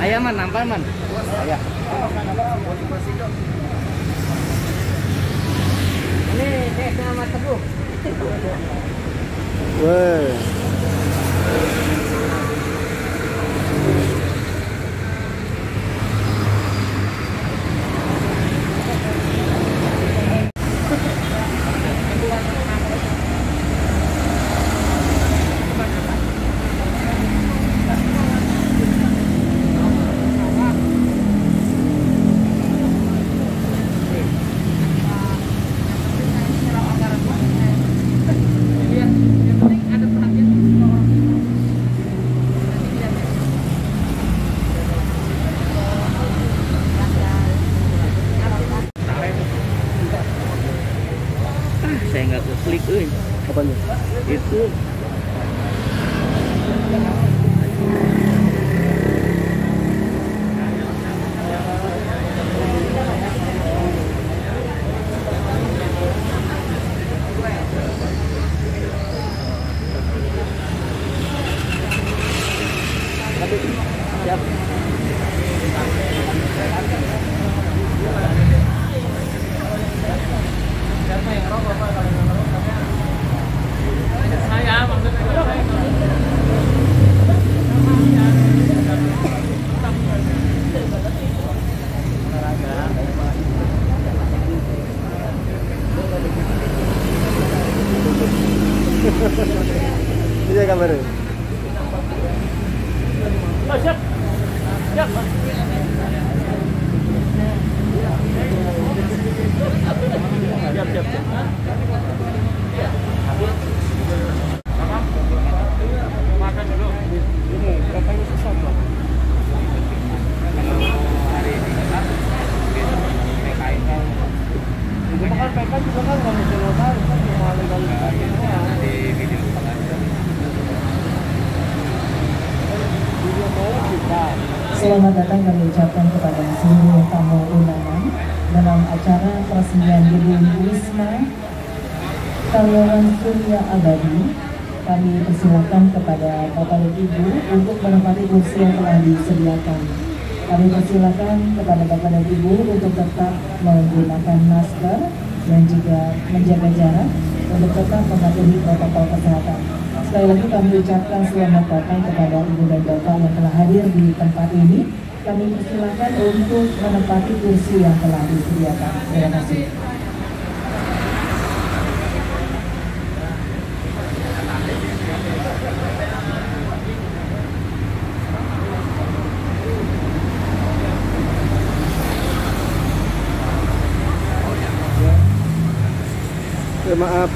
Ayah man, nampak man. Ayah. Ini nama tebu. Wah. Saya nggak keklik, Apanya? itu siap. Siapa yang rokok Pak? Kalau yang rokok saya maksudnya Iya kabarnya. Oh, siap. Siap. Siap, siap. Makan dulu. Ini berapa ini susah tuh? Hari ini kan PKI kan. Itu kan PKI juga kan nggak bisa lokal, kan cuma legalitas semua. Di video aja. Video mau kita. Selamat datang kami ucapkan kepada seluruh tamu undangan dalam acara peresmian gedung Wisma Karyawan Surya Abadi. Kami persilakan kepada Bapak dan Ibu untuk menempati kursi yang telah disediakan. Kami persilakan kepada Bapak dan Ibu untuk tetap menggunakan masker dan juga menjaga jarak untuk tetap mematuhi protokol kesehatan. Sekali lagi kami ucapkan selamat datang kepada Ibu dan Bapak yang telah hadir di tempat ini. Kami persilakan untuk menempati kursi yang telah disediakan. Terima kasih. Ya maaf.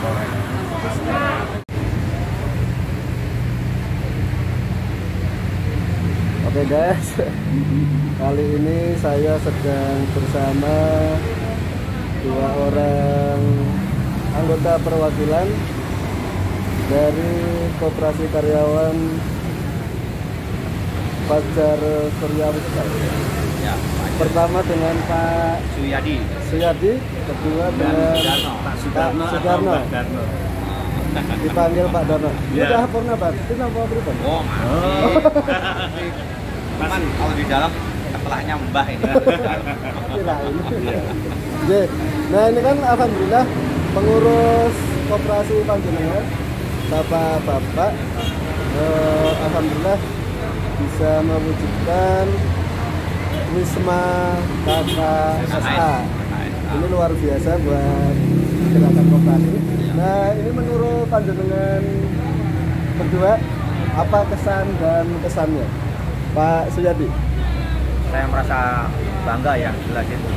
Polres. Oke guys, kali ini saya sedang bersama 2 orang anggota perwakilan dari Koperasi Karyawan Fajar Surya Wisata. Ya, Pertama dengan Pak Suyadi. Suyadi, kedua dengan Pak Sudarno. Dipanggil Pak Darno. Ya. Udah pernah Pak? Itu nama berapa? Oh, cuman kalau di dalam setelahnya Mbah ini. Kira ini. Oke. Nah ini kan alhamdulillah pengurus koperasi panjenengan bapak-bapak alhamdulillah bisa mewujudkan Wisma KKSA. Ini luar biasa buat gerakan koperasi. Nah ini menurut panjenengan berdua apa kesan dan kesannya Pak Suyadi? Saya merasa bangga ya, jelas itu.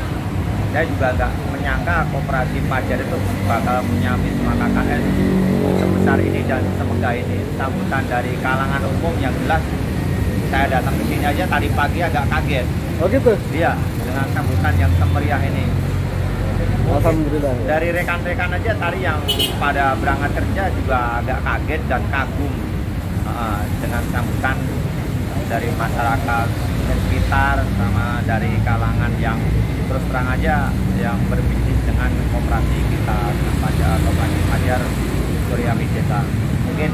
Saya juga nggak menyangka Koperasi Fajar itu bakal punya Wisma KKS sebesar ini dan semegah ini. Sambutan dari kalangan umum yang jelas, saya datang ke sini aja tadi pagi agak kaget. Oh gitu? Iya, dengan sambutan yang semeriah ini. Alhamdulillah. Dari rekan-rekan aja tadi yang pada berangkat kerja juga agak kaget dan kagum dengan sambutan dari masyarakat sekitar sama dari kalangan yang terus terang aja yang berbisnis dengan koperasi kita Koperasi Fajar Surya Wisata. Mungkin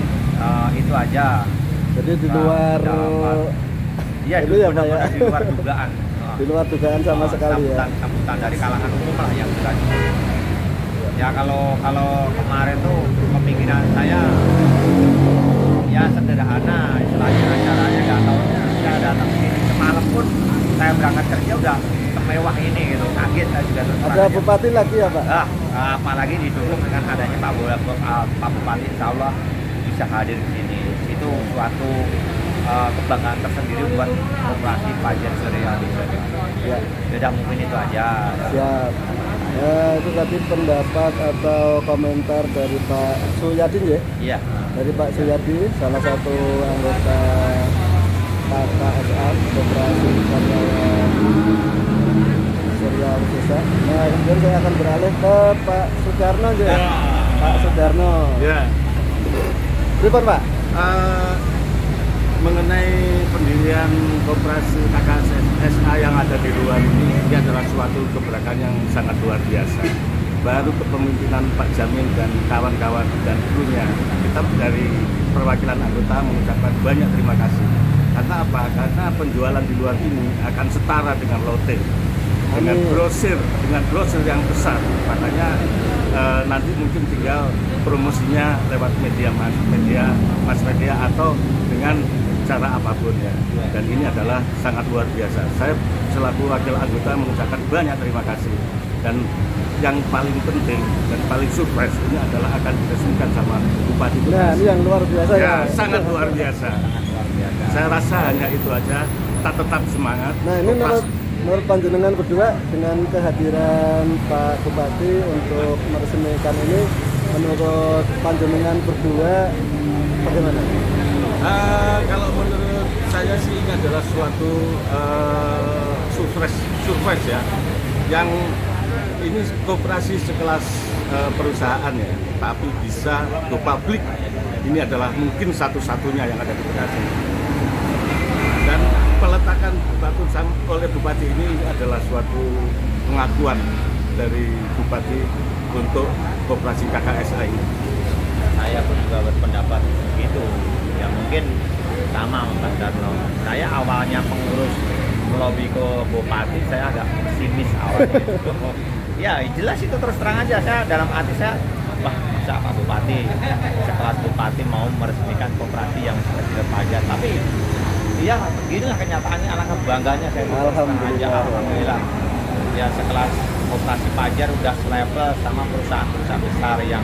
itu aja. Jadi di luar iya, itu ya Pak ya? benar-benar di luar dugaan. Di luar dugaan sama sekali ya. Sambutan dari kalangan umum lah yang jelas. Ya kalau kemarin tuh pemikiran saya ya sederhana, istilahnya acaranya nggak tahu. Saya datang sini semalam pun saya berangkat kerja udah semewah ini gitu, kaget saya juga. Ada bupati lagi ya Pak? Apalagi didukung dengan adanya Pak Bupati, Insya Allah bisa hadir di sini. Itu suatu kebanggaan tersendiri buat Koperasi Fajar Surya Wisata. Ya. Beda mungkin itu aja. Siap. Ya, itu tadi pendapat atau komentar dari Pak Suyadi ya? Iya. Dari Pak Suyadi, salah satu anggota KKSA Koperasi Karyawan Surya Wisata. Nah, kemudian saya akan beralih ke Pak Sudarno ya. Pak Sudarno. Ya, Pripun Pak? mengenai pendirian koperasi KKSA yang ada di luar ini adalah suatu gebrakan yang sangat luar biasa. Baru kepemimpinan Pak Jamin dan kawan-kawan dan krunya, kita dari perwakilan anggota mengucapkan banyak terima kasih. Karena apa? Karena penjualan di luar ini akan setara dengan lote, dengan brosur yang besar. Makanya nanti mungkin tinggal promosinya lewat mass media atau dengan cara apapun ya. Dan ini adalah sangat luar biasa. Saya selaku wakil anggota mengucapkan banyak terima kasih. Dan yang paling penting dan paling surprise ini adalah akan diresmikan sama Bupati Bekasi. Nah, ini yang luar biasa ya. Sangat luar biasa. Saya rasa hanya itu aja. Kita tetap semangat. Nah, ini menurut panjenengan berdua dengan kehadiran Pak Bupati untuk meresmikan ini, menurut panjenengan berdua bagaimana? Kalau menurut saya sih ini adalah suatu surprise ya, yang ini koperasi sekelas perusahaan ya, tapi bisa go public. Ini adalah mungkin satu-satunya yang ada di Bekasi. Dan peletakan batu oleh Bupati ini adalah suatu pengakuan dari Bupati untuk koperasi KKSA ini. Saya pun juga berpendapat begitu. Ya mungkin sama Mas Darno. Saya awalnya pengurus melobi ke Bupati, saya agak pesimis awalnya. Ya jelas itu terus terang aja, saya dalam hati saya, wah masa Pak Bupati, sekelas Bupati mau meresmikan koperasi yang kecil pajak. Tapi ya beginilah kenyataannya, alangkah bangganya saya. Alhamdulillah. Ya sekelas Koperasi Fajar udah selevel sama perusahaan-perusahaan besar yang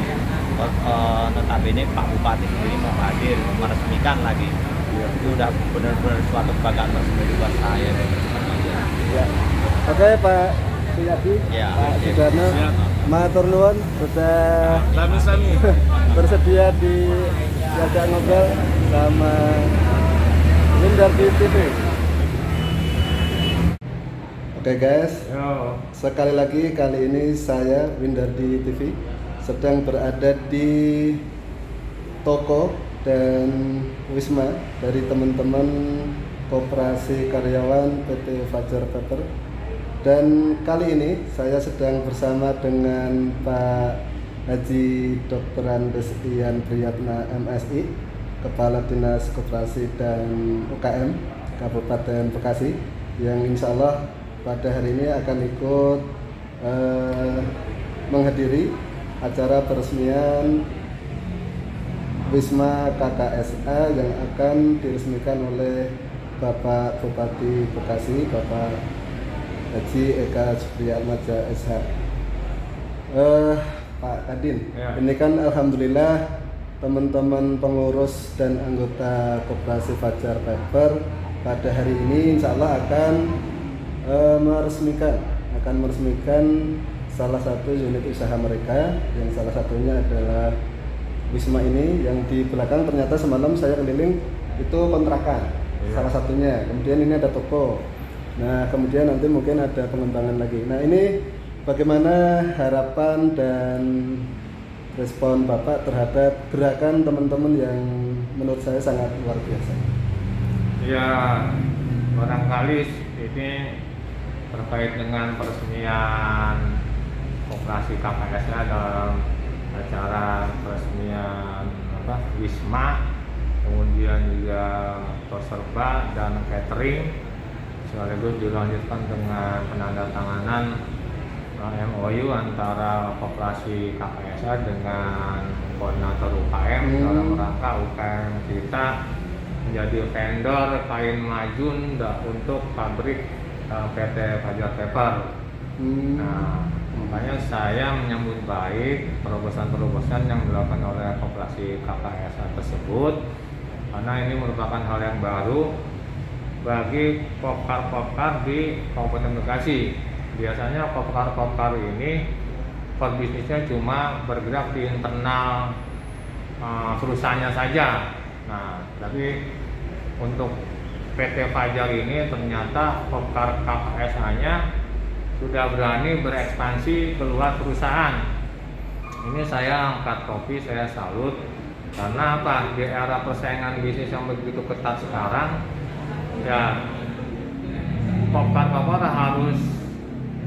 notabene Pak Bupati sendiri mau hadir meresmikan lagi. Itu udah benar-benar suatu kebanggaan tersendiri buat saya. Ya. Oke Pak Priyadi, Ya, Pak oke. Sudarno, Siap. matur nuwun sudah Sami-sami. bersedia diajak ngobrol sama Windardi TV. Oke guys, Yo. sekali lagi kali ini saya Windardi TV sedang berada di toko dan wisma dari teman-teman Koperasi Karyawan PT Fajar Paper. Dan kali ini saya sedang bersama dengan Pak Haji Dr. Andes Ian Priyatna MSI, Kepala Dinas Koperasi dan UKM Kabupaten Bekasi, yang insya Allah pada hari ini akan ikut menghadiri acara peresmian Wisma KKSA yang akan diresmikan oleh Bapak Bupati Bekasi, Bapak Haji Eka Supriyatmaja SH. Pak Kadin, Ya. ini kan alhamdulillah teman-teman pengurus dan anggota Koperasi Fajar Paper pada hari ini insya Allah akan meresmikan salah satu unit usaha mereka, yang salah satunya adalah Wisma ini. Yang di belakang ternyata semalam saya keliling itu kontrakan, salah satunya. Kemudian ini ada toko. Nah, kemudian nanti mungkin ada pengembangan lagi. Nah, ini bagaimana harapan dan respon Bapak terhadap gerakan teman-teman yang menurut saya sangat luar biasa? Ya, barangkali ini terkait dengan peresmian Koperasi KKSA dalam acara peresmian Wisma, kemudian juga Toserba dan catering, sekaligus dilanjutkan dengan penandatanganan MOU antara Koperasi KKSA dengan koordinator UKM dalam rangka UKM kita menjadi vendor kain majun untuk pabrik PT Fajar Paper. Nah, makanya saya menyambut baik terobosan-terobosan yang dilakukan oleh Koperasi KKSA tersebut, karena ini merupakan hal yang baru bagi popkar-popkar di Kabupaten Bekasi. Biasanya popkar-popkar ini core bisnisnya cuma bergerak di internal perusahaannya saja. Nah, tapi untuk PT Fajar ini ternyata popkar KKSA-nya sudah berani berekspansi keluar perusahaan. Ini saya angkat topi, saya salut. Karena apa? Di era persaingan bisnis yang begitu ketat sekarang, ya popkar harus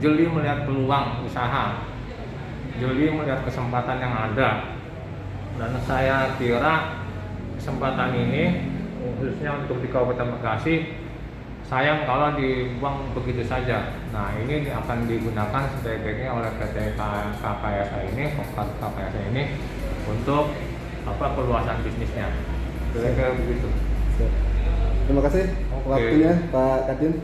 jeli melihat peluang usaha, jeli melihat kesempatan yang ada. Dan saya kira kesempatan ini khususnya untuk di Kabupaten Bekasi sayang kalau dibuang begitu saja. Nah, ini akan digunakan sebaik-baiknya oleh PT KKSA ini, popkar KKSA ini untuk perluasan bisnisnya. Kira-kira begitu. Terima kasih waktunya Pak Kadin.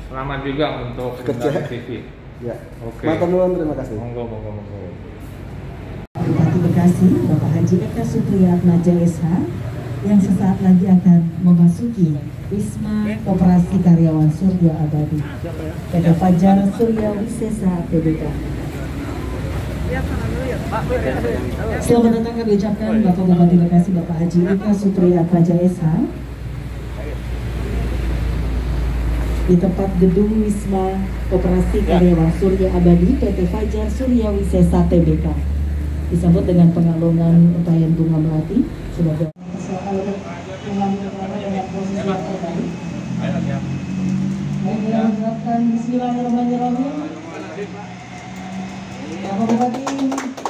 Selamat juga untuk kerja TV. Ya. Oke. Matur nuwun, terima kasih. Monggo. Bupati Bekasi, Bapak Haji Eka Supriyatmaja SH, yang sesaat lagi akan memasuki Wisma Koperasi Karyawan Surya Abadi PT Fajar Surya Wisesa Tbk. Selamat datang kami ucapkan Bapak Bupati Bekasi, Bapak Haji Eka Supriyatmaja SH, di tempat gedung Wisma Koperasi Karyawan Surya Abadi PT Fajar Surya Wisesa Tbk. Disambut dengan pengalungan untayan bunga melati sebagai Bismillahirrahmanirrahim. Bapak Bupati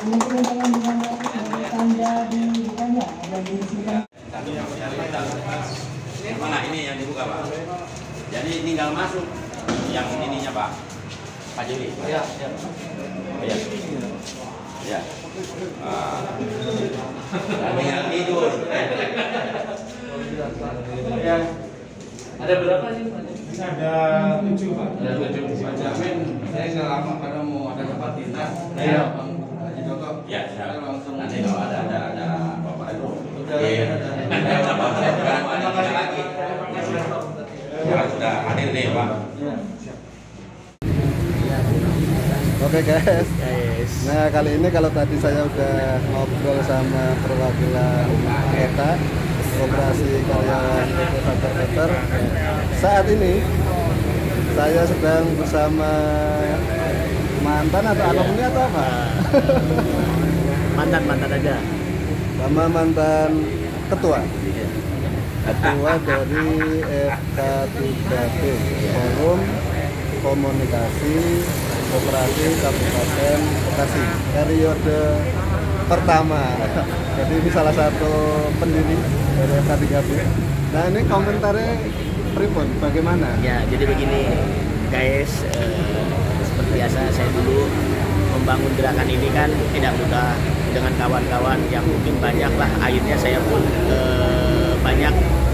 mengumpulkan tangan dengan melati sebagai tanda dibukanya bagi sidang. Mana ini yang dibuka, Pak? Jadi tinggal masuk yang ininya, Pak. Pak Juli. Iya. Ya. Tinggal tidur. Ya. Ada berapa sih, Pak? Ada 7, Pak. Ada 7. Pak Jamin, saya nggak lama karena mau ada tempat dinas. Iya. Haji Toto. Ya, Saya langsung. nanti kalau ada Bapak itu. Sudah. Ada lagi. Ya, sudah hadir nih, Pak. Ya. Oke guys. Guys. Nah kali ini kalau tadi saya udah ngobrol sama perwakilan kota Koperasi Karyawan Veter, saat ini saya sedang bersama mantan atau alumni atau apa? Mantan aja. Sama mantan ketua dari FK3B, Forum Komunikasi Koperasi Kabupaten Bekasi, periode pertama. Jadi ini salah satu pendiri dari FK3B. Nah ini komentarnya Pripun, bagaimana? Ya, jadi begini guys, seperti biasa saya dulu membangun gerakan ini kan tidak mudah, dengan kawan-kawan yang mungkin banyak lah. Akhirnya saya pun banyak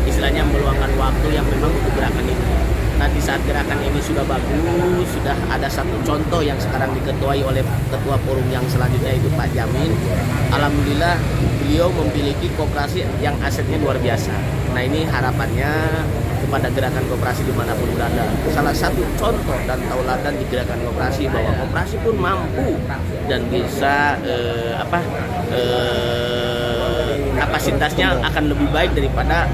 istilahnya meluangkan waktu yang memang untuk gerakan ini. Nah di saat gerakan ini sudah bagus, sudah ada satu contoh yang sekarang diketuai oleh ketua forum yang selanjutnya itu Pak Jamin. Alhamdulillah beliau memiliki koperasi yang asetnya luar biasa. Nah ini harapannya kepada gerakan koperasi dimanapun berada. Salah satu contoh dan tauladan di gerakan koperasi bahwa koperasi pun mampu dan bisa kapasitasnya akan lebih baik daripada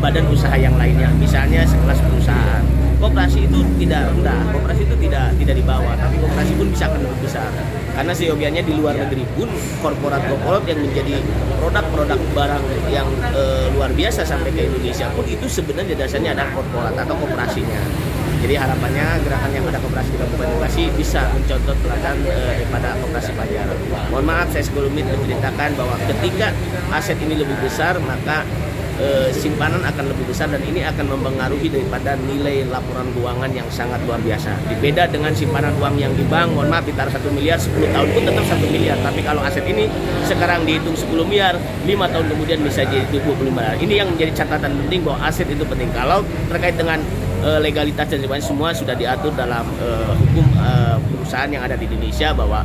badan usaha yang lainnya. Misalnya sekelas perusahaan. Koperasi itu tidak rendah, koperasi itu tidak di bawah, tapi koperasi pun bisa akan lebih besar. Karena seyogianya di luar negeri pun korporat yang menjadi produk-produk barang yang luar biasa sampai ke Indonesia pun itu sebenarnya dasarnya ada korporat atau koperasinya. Jadi harapannya gerakan yang ada koperasi di Kabupaten Bekasi bisa mencontoh teladan pada koperasi Fajar. Mohon maaf saya sekelumit menceritakan bahwa ketika aset ini lebih besar maka simpanan akan lebih besar dan ini akan mempengaruhi daripada nilai laporan keuangan yang sangat luar biasa. Beda dengan simpanan uang yang di bank, mohon maaf ditaruh 1 miliar, 10 tahun pun tetap 1 miliar. Tapi kalau aset ini sekarang dihitung 10 miliar, 5 tahun kemudian bisa jadi 25 miliar. Ini yang menjadi catatan penting bahwa aset itu penting. Kalau terkait dengan legalitas dan sebagainya semua sudah diatur dalam hukum perusahaan yang ada di Indonesia bahwa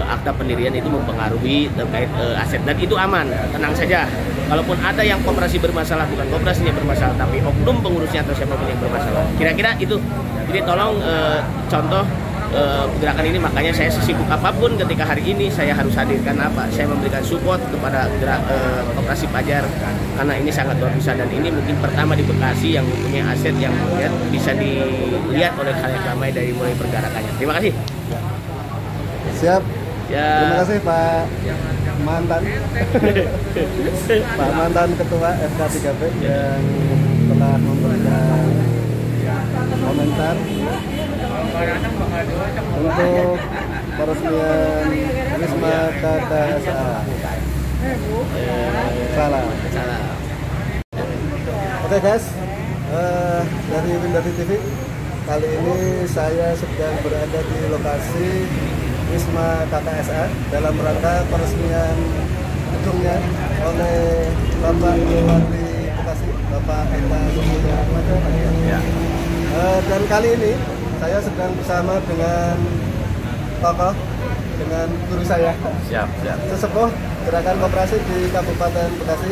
akta pendirian itu mempengaruhi terkait aset dan itu aman, tenang saja. Kalaupun ada yang koperasi bermasalah, bukan koperasinya bermasalah, tapi oknum pengurusnya atau siapapun yang bermasalah. Kira-kira itu. Jadi tolong contoh gerakan ini, makanya saya sesibuk apapun ketika hari ini saya harus hadirkan apa? Saya memberikan support kepada koperasi Fajar karena ini sangat luar biasa dan ini mungkin pertama di Bekasi yang mempunyai aset yang bisa dilihat oleh khalayak ramai dari mulai pergerakannya. Terima kasih. Siap. Ya. Terima kasih Pak mantan Pak mantan Ketua FK3B yang telah memberikan komentar untuk peresmian Wisma KKSA. Salam. Oke guys, dari Windari TV kali ini saya sedang berada di lokasi Wisma KKSA dalam rangka peresmian gedungnya oleh Bapak Bupati Bekasi, Bapak Eka Sumiya. Dan kali ini saya sedang bersama dengan tokoh, dengan guru saya, sesepuh gerakan koperasi di Kabupaten Bekasi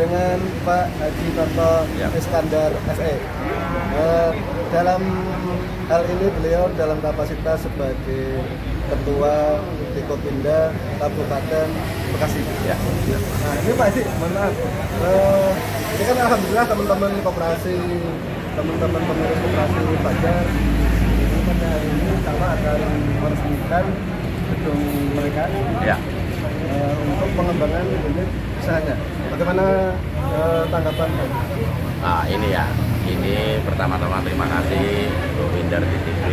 dengan Pak Haji Toto Iskandar SE. Dalam hal ini beliau dalam kapasitas sebagai Ketua Dikopinda Kabupaten Bekasi. Nah ini Pak Haji, mohon maaf. Ini kan alhamdulillah teman-teman koperasi, teman-teman pengurus koperasi Fajar ini pada hari ini sama akan meresmikan gedung mereka untuk pengembangan unit usahanya. Bagaimana tanggapan Pak? Ini ya, ini pertama-tama terima kasih untuk Windar di TV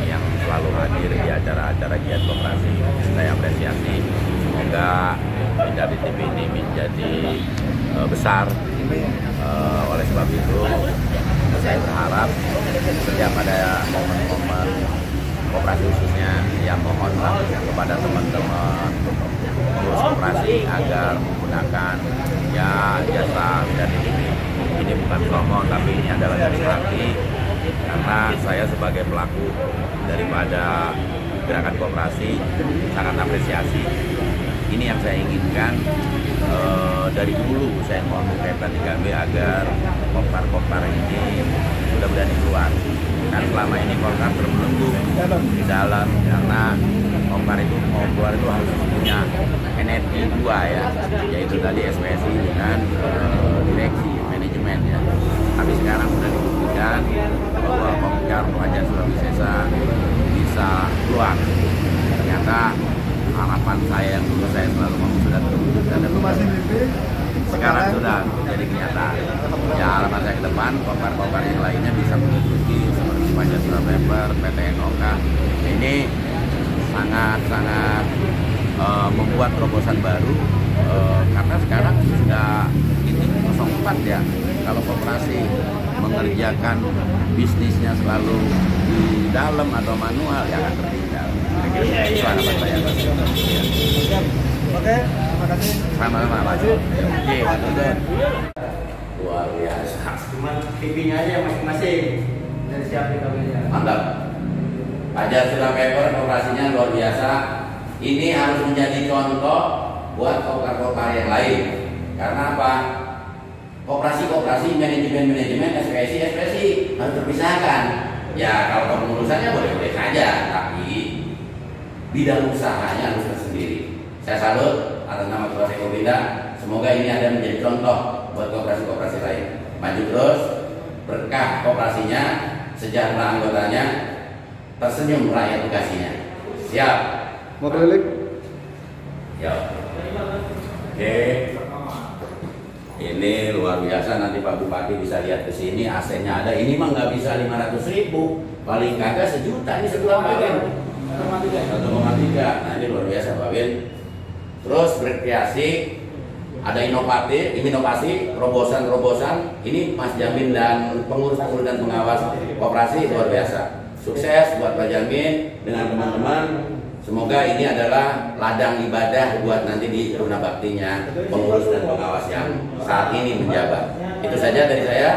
yang selalu hadir di acara-acara giat koperasi. Saya apresiasi, semoga Windar di TV ini menjadi besar. Oleh sebab itu saya berharap setiap ada momen-momen koperasi khususnya yang mohonlah kepada teman-teman pengurus koperasi agar menggunakan jasa Windar di TV. Ini bukan promo, tapi ini adalah dari hati karena saya sebagai pelaku daripada gerakan koperasi sangat apresiasi. Ini yang saya inginkan dari dulu. Saya mohon FK3B agar kopar ini sudah berani keluar. Kan selama ini Golkar terbelenggu di dalam karena kopar itu mau keluar itu harus punya energi dua ya, yaitu tadi SPSI dengan direksi manajemen ya. Tapi sekarang sudah dibuktikan bahwa Kopkar Wajar Sulawesi Sesa bisa keluar. Ternyata harapan saya yang dulu saya selalu mau sudah terwujudkan dan sekarang sudah jadi kenyataan. Ya harapan saya ke depan kopar-kopar yang lainnya bisa mengikuti seperti Wajar Surabaya, PT NOK. Ini sangat membuat terobosan baru karena sekarang sudah ini 04 ya. Kalau koperasi mengerjakan bisnisnya selalu di dalam atau manual ya akan tertinggal. Itu harapan saya. Oke, terima kasih. Sama-sama Pak. Oke, luar biasa. Cuma TV-nya aja masing-masing dari siapa kita. Mantap. Wajar Surabaya operasinya luar biasa. Ini harus menjadi contoh buat kopar-kopar yang lain. Karena apa? Koperasi manajemen SPSI harus terpisahkan. Ya kalau pengurusannya boleh-boleh saja, tapi bidang usahanya harus tersendiri. Saya salut atas nama Ketua Sekopinda. Semoga ini ada menjadi contoh buat koperasi-koperasi lain. Maju terus, berkah koperasinya, sejahtera anggotanya, tersenyum rakyat Bekasinya. Siap. Mau keliling? Ya. Oke. Ini luar biasa, nanti Pak Bupati bisa lihat ke sini, AC-nya ada. Ini mah nggak bisa 500.000, paling kagak sejuta ini sebulan Pak Win. 1,3. Nah ini luar biasa Pak Win. Terus berkreasi, ada inovasi, terobosan. Ini Mas Jamin dan pengurus dan pengawas koperasi luar biasa. Sukses buat Pak Jamin dengan teman-teman. Semoga ini adalah ladang ibadah buat nanti di Runa Baktinya pengurus dan pengawas yang saat ini menjabat. Itu saja dari saya.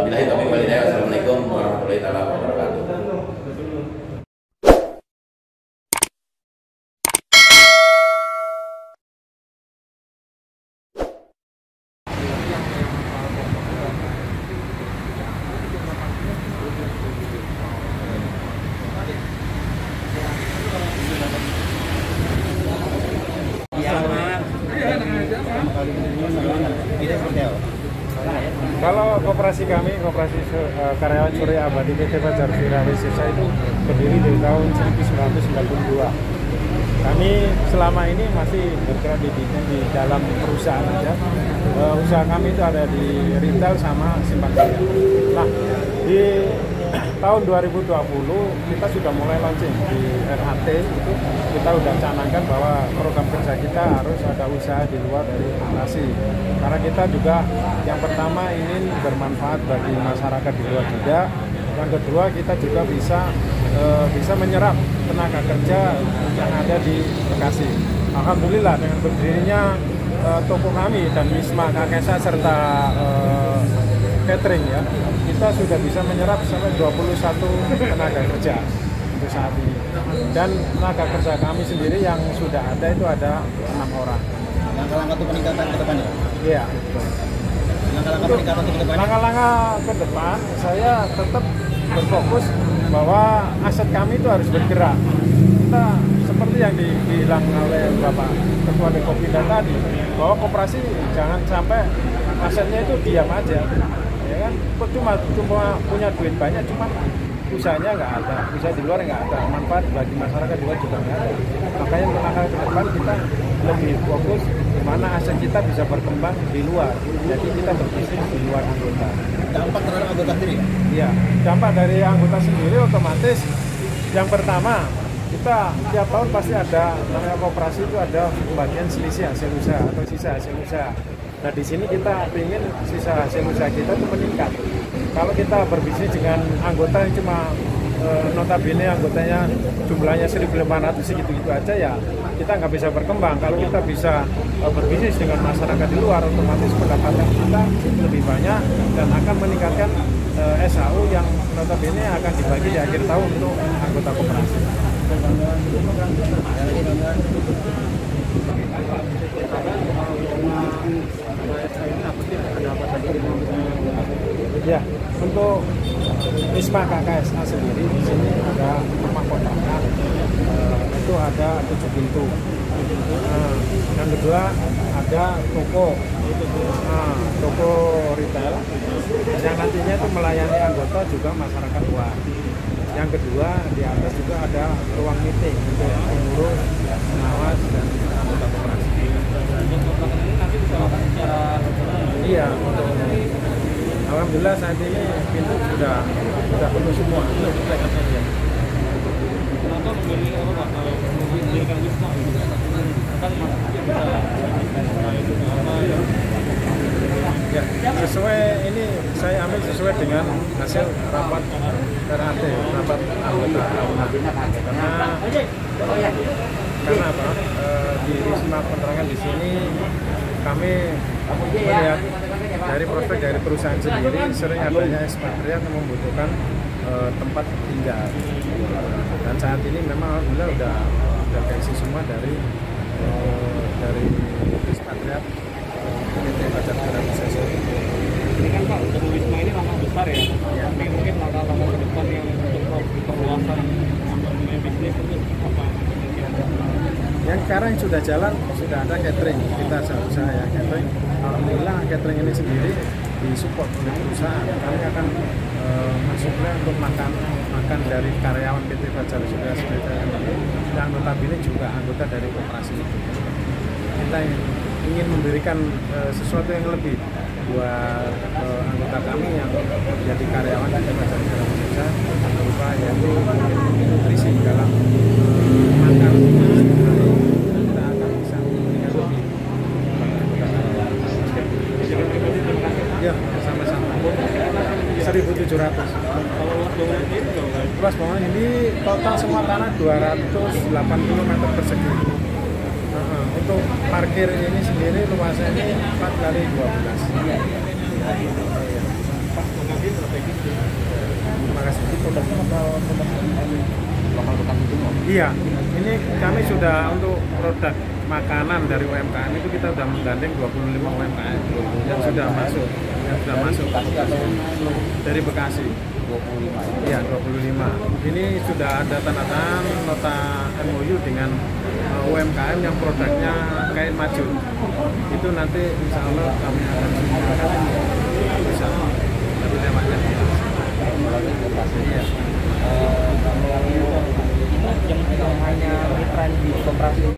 Billahi taufiq wal hidayah. Wassalamualaikum warahmatullahi wabarakatuh. Kalau koperasi kami, koperasi karyawan Surya Abadi PT Wajar Sulawesi Sesa itu berdiri dari tahun 1992. Kami selama ini masih bergerak di dalam perusahaan aja. Usaha kami itu ada di retail sama simpan jaya. Nah, di tahun 2020 kita sudah mulai launching di RHT itu kita sudah canangkan bahwa program kerja kita harus ada usaha di luar dari koperasi. Karena kita juga yang pertama ingin bermanfaat bagi masyarakat di luar juga. Yang kedua kita juga bisa menyerap tenaga kerja yang ada di Bekasi. Alhamdulillah dengan berdirinya toko kami dan Wisma Kakesa serta catering ya, kita sudah bisa menyerap sampai 21 tenaga kerja untuk saat ini. Dan tenaga kerja kami sendiri yang sudah ada itu ada 6 orang. Langkah-langkah untuk peningkatan ke depan ya? Iya. Langkah-langkah peningkatan ke depan? Langkah-langkah ke depan saya tetap berfokus bahwa aset kami itu harus bergerak. Kita seperti yang dibilang oleh Bapak Ketua Dekopinda tadi, bahwa koperasi jangan sampai asetnya itu diam aja. Ya kan, cuma punya duit banyak, cuma usahanya nggak ada, usaha di luar nggak ada, manfaat bagi masyarakat di luar juga nggak ada. Makanya langkah ke depan kita lebih fokus di mana aset kita bisa berkembang di luar. Jadi kita berbisnis di luar anggota. Dampak terhadap anggota sendiri? Iya, dampak dari anggota sendiri otomatis yang pertama kita tiap tahun pasti ada namanya koperasi itu ada pembagian selisih hasil usaha atau sisa hasil usaha. Nah di sini kita ingin sisa hasil usaha kita itu meningkat. Kalau kita berbisnis dengan anggota yang cuma notabene anggotanya jumlahnya 1.500 segitu-gitu aja ya kita nggak bisa berkembang. Kalau kita bisa berbisnis dengan masyarakat di luar, otomatis pendapatan kita lebih banyak dan akan meningkatkan SHU yang notabene akan dibagi di akhir tahun untuk anggota koperasi. Wisma KKSA sendiri di sini ada rumah kontrakan, itu ada 7 pintu. Yang kedua ada toko, toko retail yang nantinya itu melayani anggota juga masyarakat luar. Yang kedua di atas juga ada ruang meeting untuk pengurus, pengawas dan anggota koperasi. Iya, untuk alhamdulillah saat ini pintu sudah penuh semua. Ya, sesuai ini saya ambil sesuai dengan hasil rapat RAT, rapat anggota karena apa? Di wisma kontrakan di sini kami melihat dari prospek dari perusahaan sendiri sering adanya ekspatriat yang membutuhkan tempat tinggal, dan saat ini memang alhamdulillah udah keisi semua dari ekspatriat PT Fajar Wisesa. Ini kan Pak, untuk Wisma ini langkah besar ya. Ya. Mungkin langkah-langkah ke depan yang untuk perluasan bisnis itu apa? Yang sekarang sudah jalan, sudah ada catering. Kita usaha ya catering. Alhamdulillah catering ini sendiri disupport oleh perusahaan. Kami akan masuknya untuk makan dari karyawan PT Fajar Wisesa dan notabene juga anggota dari koperasi itu. Kita ingin memberikan sesuatu yang lebih buat anggota kami yang menjadi karyawan PT Fajar Wisesa, berupa yaitu nutrisi dalam makan. Kita akan bisa memberikan lebih. Ya, sama-sama. 1.700. Luas bangunan ini total semua tanah 280 meter persegi. Untuk parkir ini sendiri luasnya ini 4 kali 12. Terima kasih. Iya, ini kami sudah untuk produk makanan dari UMKM itu kita sudah menggandeng 25 UMKM yang sudah masuk, dari Bekasi. 25. Iya, 25. Ini sudah ada tanda tangan nota MOU dengan UMKM yang produknya kain majun. Itu nanti insya Allah kami akan bisa lebih lewatnya. Iya. Yang hanya mitra di koperasi